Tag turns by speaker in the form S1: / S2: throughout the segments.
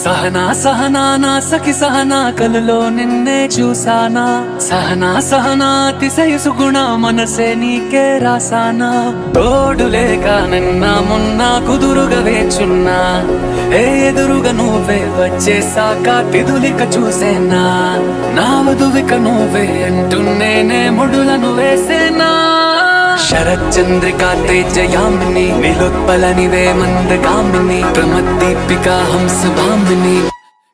S1: సహనా సహనా నా సఖి సహనా కలులో నిన్నే చూసానా సహనా సహనా అతిశయసు గుణ మనసే నీకే రాసానా తోడు లేక నిన్న మొన్న కుదురుగా వేచున్నా ఏ ఎదురుగా నువ్వే వచ్చేసాక తిదులిక చూసేనా నా వధువిక నువ్వే అంటున్నేనే ముడులను వేసేనా శరచంద్రికా తేజయామిని నిలుత్పలనివే మందగామిని ప్రమద్దీపికా హంసభామిని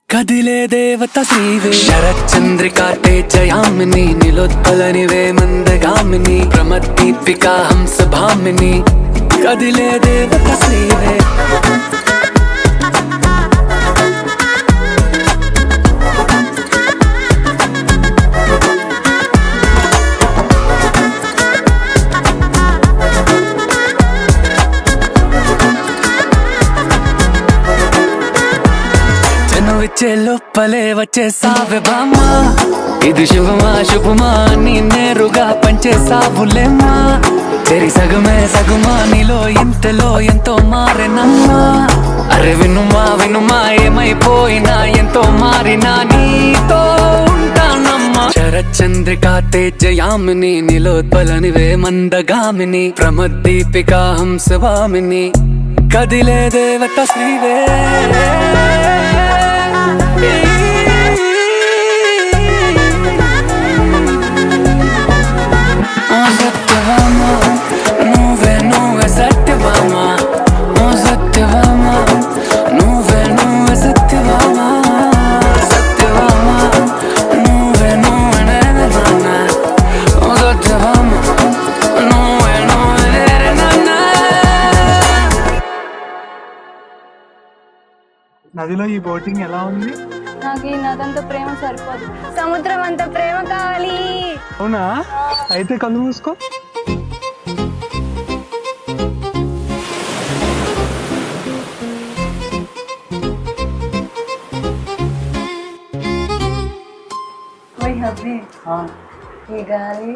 S1: కదిలే దేవత శ్రీవే శరచంద్రికా తేజయామిని నిలుత్పలనివే మందగామిని ప్రమద్దీపికా హంసభామిని కదిలే దేవత శ్రీవే వచ్చే లోపలే వచ్చేసావే బామ్మా ఇది శుభమా శుభమా నీ నేరుగా పంచేసావులేమ్మా చెరి సగమే సగుమా నీలో ఇంతలో ఎంతో మారేనమ్మా అరే వినుమా వినుమా ఏమైపోయినా ఎంతో మారినా నీతో ఉంటానమ్మా శరచంద్రికా తేజయామిని నిలోత్పలనివే మందగామిని ప్రమద్దీపికా హంసవామిని కదిలే దేవత శ్రీవే సత్యవామా నువ్వే నువ్వే సత్యవామా సత్యవామా నువ్వే నువ్వే సత్యవామా సత్యవామా నువ్వే నువ్వే నేనా సత్యవామా నువ్వే నువ్వే నేనా.
S2: నదిలో ఈ బోటింగ్ ఎలా ఉంది?
S3: నాకు ఈ నదంతా ప్రేమ సరిపోదు, సముద్రం అంత ప్రేమ కావాలి.
S2: అవునా? అయితే కళ్ళు మూసుకో.
S3: ఓయ్ హబ్బీ, ఈ గాలి,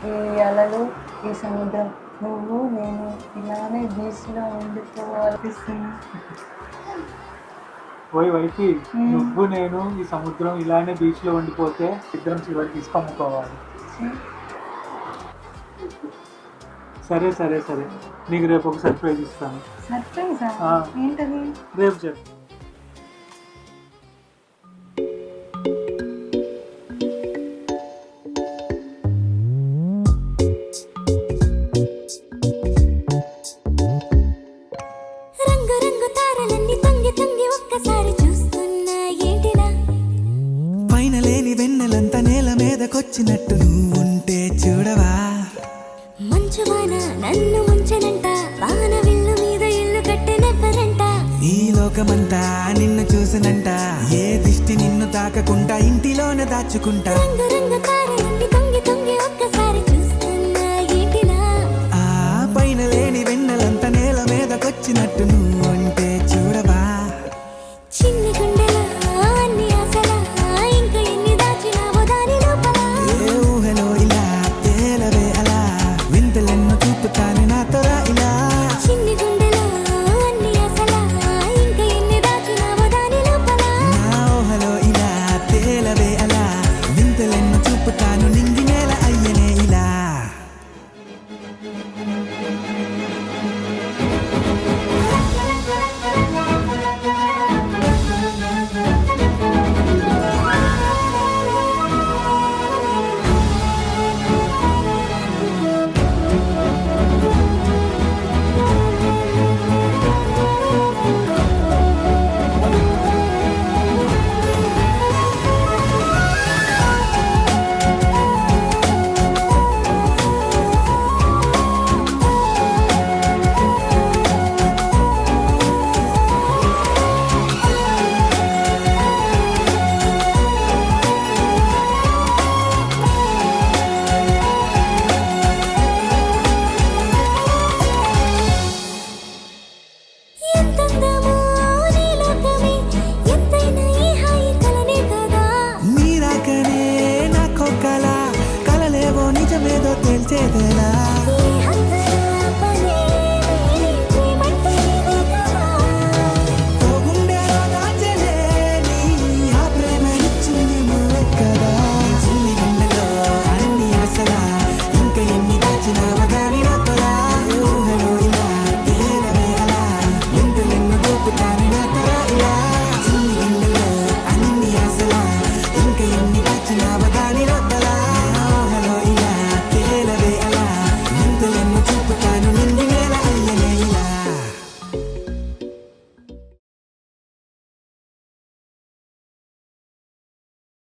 S3: ఈ అలలు, ఈ సముద్రం, నువ్వు నేను ఇలానే బీచ్లో ఉండిపోవాలనిపిస్తుంది.
S2: ఓయ్ వైఫీ, నువ్వు నేను ఈ సముద్రం ఇలానే బీచ్ లో ఉండిపోతే ఇద్దరం చివరికి తీసుకొమ్ముకోవాలి. సరే సరే సరే, నీకు రేపు ఒక సర్ప్రైజ్ ఇస్తాను.
S3: సర్ప్రైజా? ఏంటది?
S2: రేపు చెప్పు.
S4: వచ్చినట్టు నువ్వుంటే చూడవా,
S5: మంచువాన నన్ను ముంచనంట, వాన విల్లు మీద ఇల్లు కట్టెనెవ్వరంట,
S4: ఈ లోకమంతా నిన్ను చూసినంట, ఏ దిష్టి నిన్ను తాకకుండా ఇంటిలోనే దాచుకుంటా,
S5: రంగు రంగు తారలన్నీ తొంగి తొంగి ఒక్కసారి చూస్తున్నా ఏంటిలా,
S4: ఆ పైన లేని వెన్నెలంత నేల మీదకొచ్చినట్టు నువ్వు